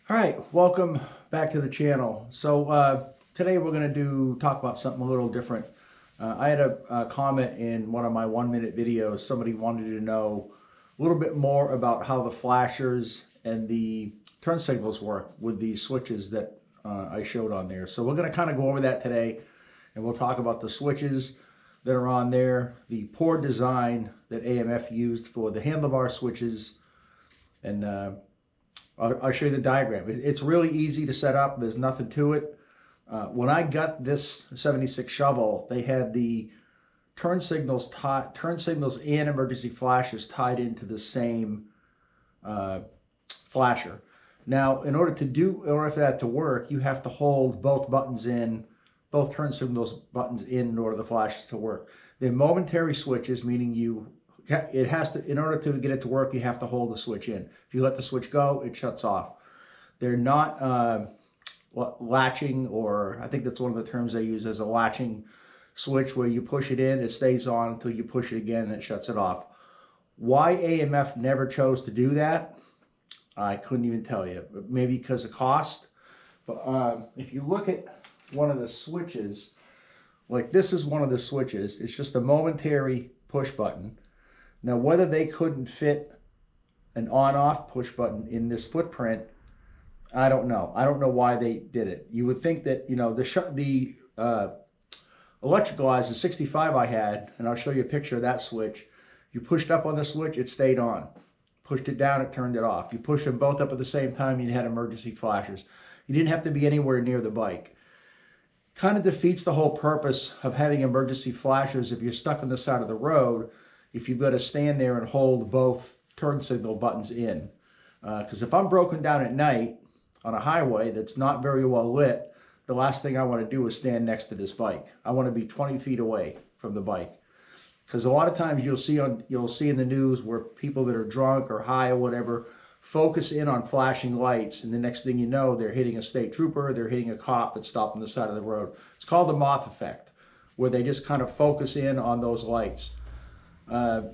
All right, welcome back to the channel. So today we're going to talk about something a little different. I had a comment in one of my 1-minute videos. Somebody wanted to know a little bit more about how the flashers and the turn signals work with these switches that I showed on there. So we're going to kind of go over that today, and we'll talk about the switches that are on there, the poor design that AMF used for the handlebar switches, and I'll show you the diagram. It's really easy to set up. There's nothing to it. When I got this 76 shovel, they had the turn signals and emergency flashes tied into the same flasher. Now, in order for that to work, you have to hold both buttons in, both turn signals buttons in order for the flashes to work. They're momentary switches, meaning in order to get it to work, you have to hold the switch in. If you let the switch go, it shuts off. They're not latching, or I think that's one of the terms they use as a latching switch, where you push it in, it stays on until you push it again and it shuts it off. Why AMF never chose to do that, I couldn't even tell you. Maybe because of cost. But if you look at one of the switches, like this is one of the switches. It's just a momentary push button. Now, whether they couldn't fit an on-off push button in this footprint, I don't know. I don't know why they did it. You would think that, the electrical eyes, the 65 I had, and I'll show you a picture of that switch. You pushed up on the switch, it stayed on. Pushed it down, it turned it off. You pushed them both up at the same time, you had emergency flashers. You didn't have to be anywhere near the bike. Kind of defeats the whole purpose of having emergency flashers if you're stuck on the side of the road, if you've got to stand there and hold both turn signal buttons in. Because if I'm broken down at night on a highway that's not very well lit, the last thing I want to do is stand next to this bike. I want to be 20 feet away from the bike. Because a lot of times you'll see in the news where people that are drunk or high or whatever focus in on flashing lights, and the next thing you know, they're hitting a state trooper, they're hitting a cop that's stopped on the side of the road. It's called the moth effect, where they just kind of focus in on those lights.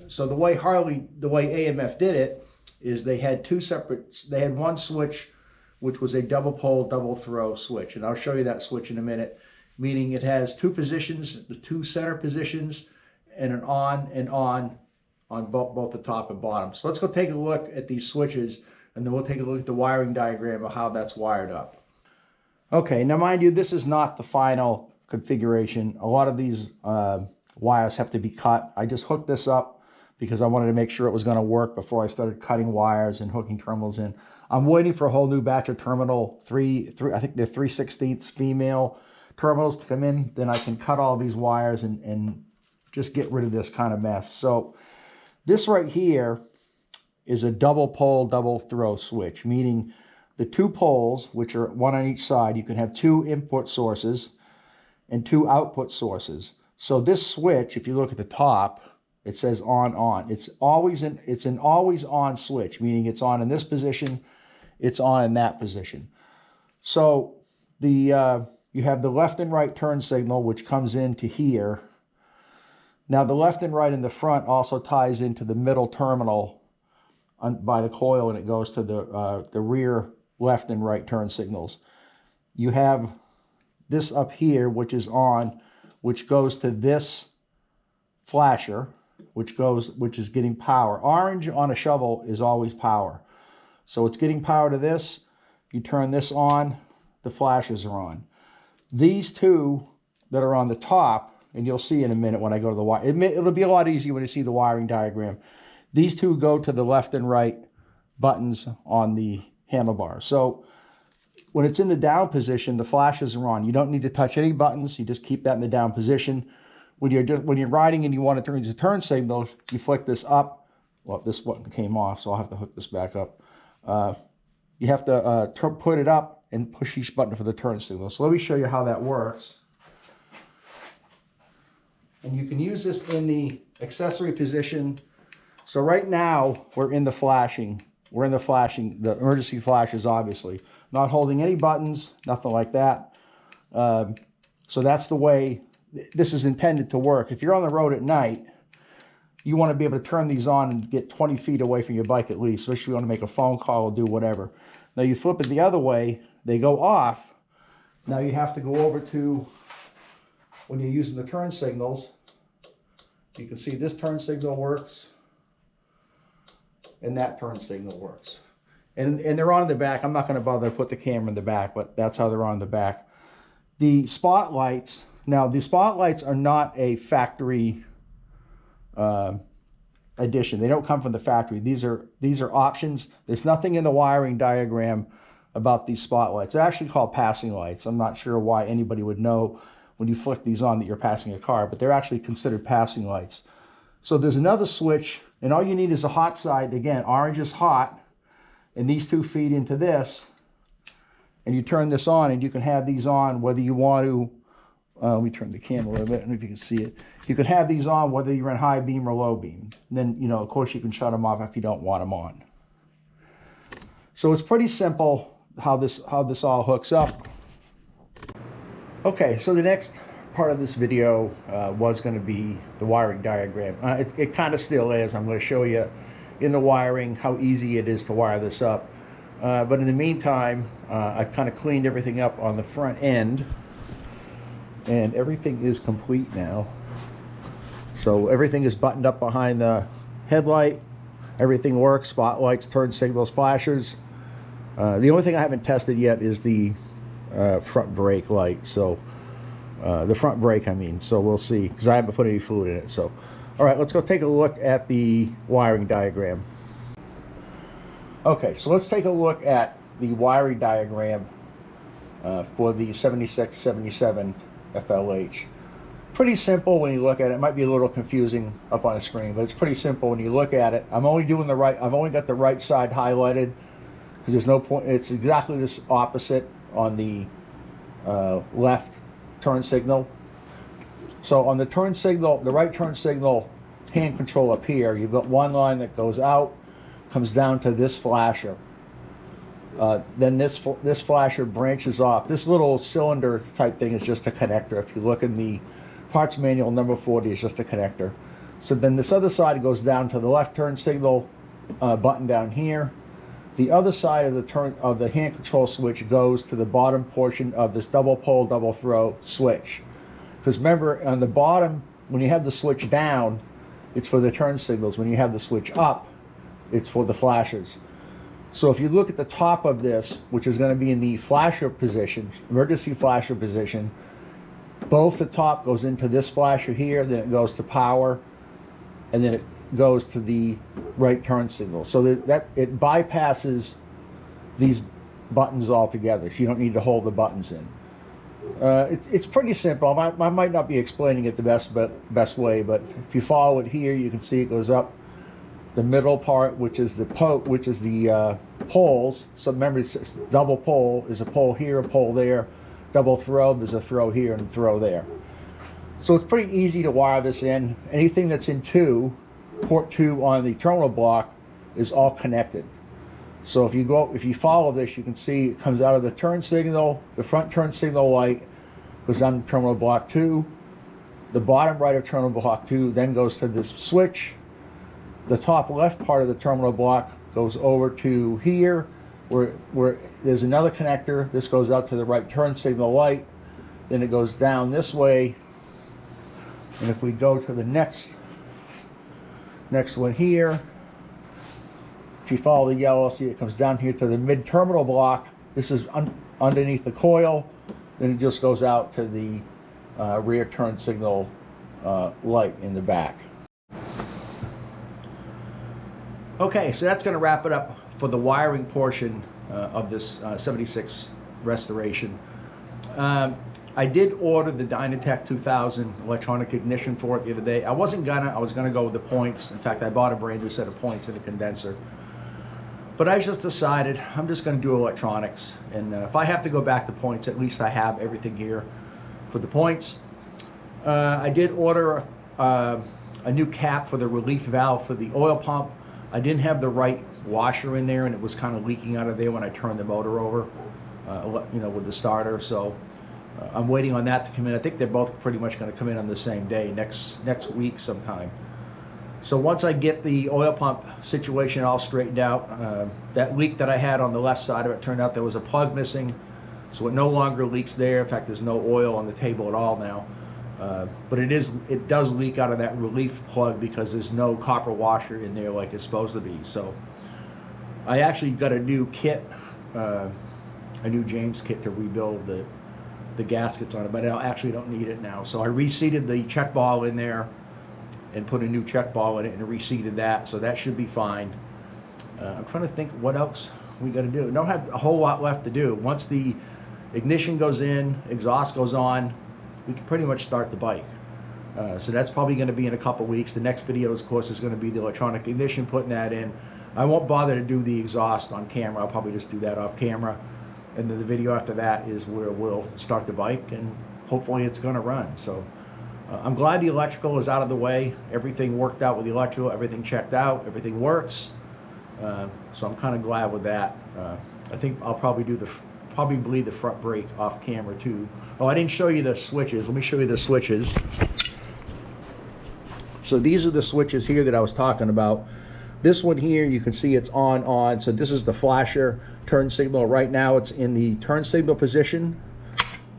So the way AMF did it is they had one switch, which was a double pole, double throw switch. And I'll show you that switch in a minute, meaning it has two positions, the two center positions, and an on and on both the top and bottom. So let's go take a look at these switches, and then we'll take a look at the wiring diagram of how that's wired up. Okay, now mind you, this is not the final configuration. A lot of these wires have to be cut. I just hooked this up because I wanted to make sure it was going to work before I started cutting wires and hooking terminals in. I'm waiting for a whole new batch of terminal I think they're 3/16 female terminals to come in. Then I can cut all these wires and just get rid of this kind of mess. So this right here is a double pole, double throw switch, meaning the two poles, which are one on each side, you can have two input sources and two output sources. So this switch, if you look at the top, it says on. It's an always on switch, meaning it's on in this position, it's on in that position. So you have the left and right turn signal, which comes into here. Now the left and right in the front also ties into the middle terminal by the coil, and it goes to the rear left and right turn signals. You have this up here, which is on, which goes to this flasher, which is getting power. Orange on a shovel is always power. So it's getting power to this. You turn this on, the flashers are on. These two that are on the top, and you'll see in a minute when I go to the wire. It'll be a lot easier when you see the wiring diagram. These two go to the left and right buttons on the handlebar. So when it's in the down position, the flashes are on. You don't need to touch any buttons. You just keep that in the down position. When you're riding and you want to turn these turn signals, you flick this up. Well, this button came off, so I'll have to hook this back up. You have to put it up and push each button for the turn signal. So let me show you how that works. And you can use this in the accessory position. So right now, we're in the flashing. The emergency flashers, obviously. Not holding any buttons, nothing like that. So that's the way this is intended to work. If you're on the road at night, you want to be able to turn these on and get 20 feet away from your bike at least, especially if you want to make a phone call or do whatever. Now you flip it the other way, they go off. Now you have to go over to, when you're using the turn signals, you can see this turn signal works and that turn signal works. And they're on the back. I'm not going to bother to put the camera in the back, but that's how they're on the back. The spotlights, now the spotlights are not a factory addition. They don't come from the factory. These are options. There's nothing in the wiring diagram about these spotlights. They're actually called passing lights. I'm not sure why anybody would know when you flick these on that you're passing a car, but they're actually considered passing lights. So there's another switch, and all you need is a hot side. Again, orange is hot, and these two feed into this, and you turn this on, and you can have these on whether you want to, let me turn the camera a little bit, I don't know if you can see it. You can have these on whether you're in high beam or low beam. And then, you know, of course you can shut them off if you don't want them on. So it's pretty simple how this all hooks up. Okay, so the next part of this video was going to be the wiring diagram. It kind of still is. I'm going to show you in the wiring how easy it is to wire this up. But in the meantime, I've kind of cleaned everything up on the front end, and everything is complete now. So everything is buttoned up behind the headlight. Everything works, spotlights, turn signals, flashers. The only thing I haven't tested yet is the front brake light. So the front brake, I mean, so we'll see, because I haven't put any fluid in it. So all right, let's go take a look at the wiring diagram. Okay, so let's take a look at the wiring diagram for the 7677 FLH. Pretty simple when you look at it. It might be a little confusing up on the screen, but it's pretty simple when you look at it. I've only got the right side highlighted because there's no point. It's exactly this opposite on the left turn signal. So on the turn signal, the right turn signal hand control up here, you've got one line that goes out, comes down to this flasher. Then this flasher branches off. This little cylinder type thing is just a connector. If you look in the parts manual, number 40 is just a connector. So then this other side goes down to the left turn signal button down here. The other side of the hand control switch goes to the bottom portion of this double pole, double throw switch. Because remember, on the bottom, when you have the switch down, it's for the turn signals. When you have the switch up, it's for the flashers. So if you look at the top of this, which is going to be in the flasher position, emergency flasher position, both the top goes into this flasher here, then it goes to power, and then it goes to the right turn signal. So that it bypasses these buttons altogether. So you don't need to hold the buttons in. It's pretty simple. I might not be explaining it the best way, but if you follow it here, you can see it goes up the middle part, which is the poles. So remember, it's double pole. There's a pole here, a pole there. Double throw, there's a throw here and a throw there. So it's pretty easy to wire this in. Anything that's in port 2 on the terminal block is all connected. So if you follow this, you can see it comes out of the turn signal, the front turn signal light goes on to terminal block 2. The bottom right of terminal block 2 then goes to this switch. The top left part of the terminal block goes over to here, where there's another connector. This goes out to the right turn signal light. Then it goes down this way. And if we go to the next one here, if you follow the yellow, see it comes down here to the mid terminal block. This is underneath the coil. Then it just goes out to the rear turn signal light in the back. Okay, so that's going to wrap it up for the wiring portion of this 76 restoration. I did order the Dynatech 2000 electronic ignition for it the other day. I was gonna go with the points. In fact, I bought a brand new set of points and a condenser. But I just decided I'm just gonna do electronics. And if I have to go back to points, at least I have everything here for the points. I did order a new cap for the relief valve for the oil pump. I didn't have the right washer in there, and it was kind of leaking out of there when I turned the motor over, you know, with the starter. So I'm waiting on that to come in. I think they're both pretty much going to come in on the same day, next week sometime. So once I get the oil pump situation all straightened out, that leak that I had on the left side of it, turned out there was a plug missing, so it no longer leaks there. In fact, there's no oil on the table at all now. But it does leak out of that relief plug because there's no copper washer in there like it's supposed to be. So I actually got a new kit, a new James kit to rebuild the gaskets on it, but I actually don't need it now. So I reseated the check ball in there and put a new check ball in it and reseated that, so that should be fine. I'm trying to think what else we got to do. Don't have a whole lot left to do. Once the ignition goes in, exhaust goes on, we can pretty much start the bike. So that's probably going to be in a couple weeks. The next video, of course, is going to be the electronic ignition, putting that in. I won't bother to do the exhaust on camera. I'll probably just do that off camera. And then the video after that is where we'll start the bike, and hopefully it's going to run. So I'm glad the electrical is out of the way. Everything worked out with the electrical. Everything checked out. Everything works. So I'm kind of glad with that. I think I'll probably do probably bleed the front brake off camera too. Oh, I didn't show you the switches. Let me show you the switches. So these are the switches here that I was talking about. This one here, you can see it's on. So this is the flasher turn signal. Right now it's in the turn signal position.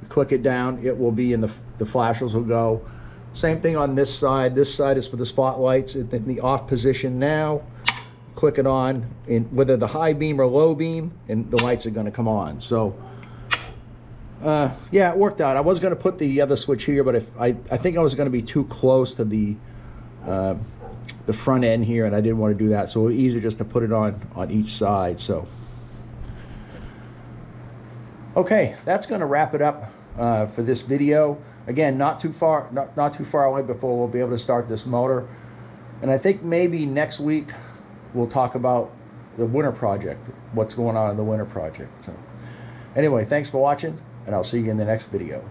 You click it down, it will be in the flashers will go. Same thing on this side. This side is for the spotlights. It's in the off position now. Click it on, in whether the high beam or low beam, and the lights are going to come on. So yeah, it worked out. I was going to put the other switch here, but I think I was going to be too close to the front end here, and I didn't want to do that, so it was easier just to put it on each side. So okay, that's going to wrap it up for this video. Again, not too far away before we'll be able to start this motor, and I think maybe next week we'll talk about the winter project, what's going on in the winter project. So anyway, thanks for watching, and I'll see you in the next video.